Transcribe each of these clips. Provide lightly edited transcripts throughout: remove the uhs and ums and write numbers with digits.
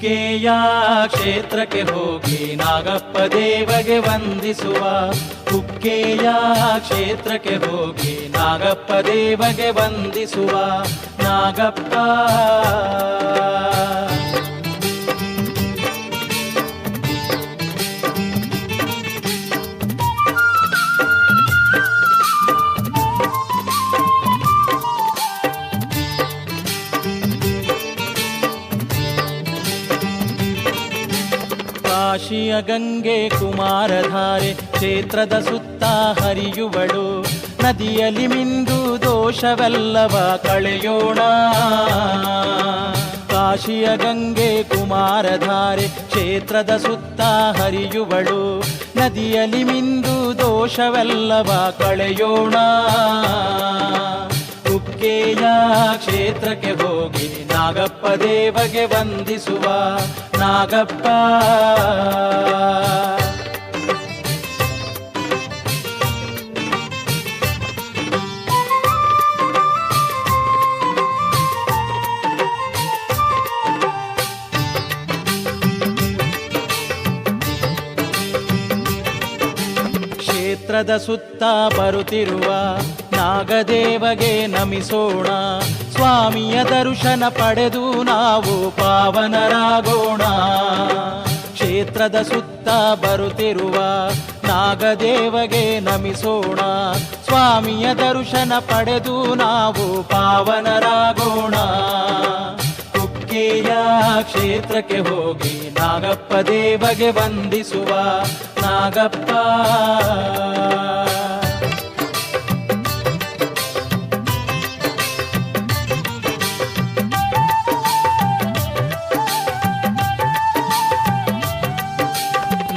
ಕುಕ್ಕೆಯ ಕ್ಷೇತ್ರಕ್ಕೆ ಹೋಗಿ ನಾಗಪ್ಪ ದೇವಗೆ ವಂದಿಸುವ. ಕುಕ್ಕೆಯ ಕ್ಷೇತ್ರಕ್ಕೆ ಹೋಗಿ ನಾಗಪ್ಪ ದೇವಗೆ ವಂದಿಸುವ. ನಾಗಪ್ಪ ಕಾಶಿಯ ಗಂಗೆ ಕುಮಾರಧಾರೆ ಕ್ಷೇತ್ರದ ಸುತ್ತ ಹರಿಯುವಳು. ನದಿಯಲ್ಲಿ ಮಿಂದು ದೋಷವೆಲ್ಲವ ಕಳೆಯೋಣ. ಕಾಶಿಯ ಗಂಗೆ ಕುಮಾರಧಾರೆ ಕ್ಷೇತ್ರದ ಸುತ್ತ ಹರಿಯುವಳು. ನದಿಯಲ್ಲಿ ಮಿಂದು ದೋಷವೆಲ್ಲವ ಕಳೆಯೋಣ. ಕುಕ್ಕೆಯ ಕ್ಷೇತ್ರಕ್ಕೆ ಹೋಗಿ ನಾಗಪ್ಪ ದೇವಗೆ ವಂದಿಸುವ. ನಾಗಪ್ಪ ಕ್ಷೇತ್ರದ ಸುತ್ತ ಬರುತ್ತಿರುವ ನಾಗದೇವಗೆ ನಮಿಸೋಣ. ಸ್ವಾಮಿಯ ದರ್ಶನ ಪಡೆದು ನಾವು ಪಾವನರಾಗೋಣ. ಕ್ಷೇತ್ರದ ಸುತ್ತ ಬರುತ್ತಿರುವ ನಾಗದೇವಗೆ ನಮಿಸೋಣ. ಸ್ವಾಮಿಯ ದರ್ಶನ ಪಡೆದು ನಾವು ಪಾವನರಾಗೋಣ. ಕುಕ್ಕೆಯ ಕ್ಷೇತ್ರಕ್ಕೆ ಹೋಗಿ ನಾಗಪ್ಪ ದೇವಗೆ ವಂದಿಸುವ. ನಾಗಪ್ಪ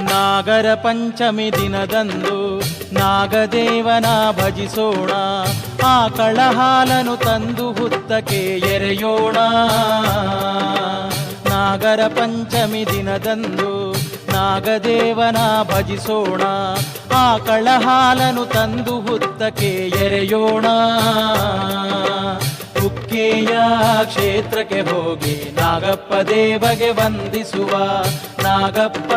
ನಾಗರ ಪಂಚಮಿ ದಿನದಂದು ನಾಗದೇವನ ಭಜಿಸೋಣ. ಆಕಳ ಹಾಲನ್ನು ತಂದು ಹುತ್ತಕ್ಕೆ ಎರೆಯೋಣ. ನಾಗರ ಪಂಚಮಿ ದಿನದಂದು ನಾಗದೇವನ ಭಜಿಸೋಣ. ಆಕಳ ಹಾಲನ್ನು ತಂದು ಹುತ್ತಕ್ಕೆ ಎರೆಯೋಣ. ಕುಕ್ಕೆಯ ಕ್ಷೇತ್ರಕ್ಕೆ ಹೋಗಿ ನಾಗಪ್ಪ ದೇವಗೆ ವಂದಿಸುವ. ನಾಗಪ್ಪ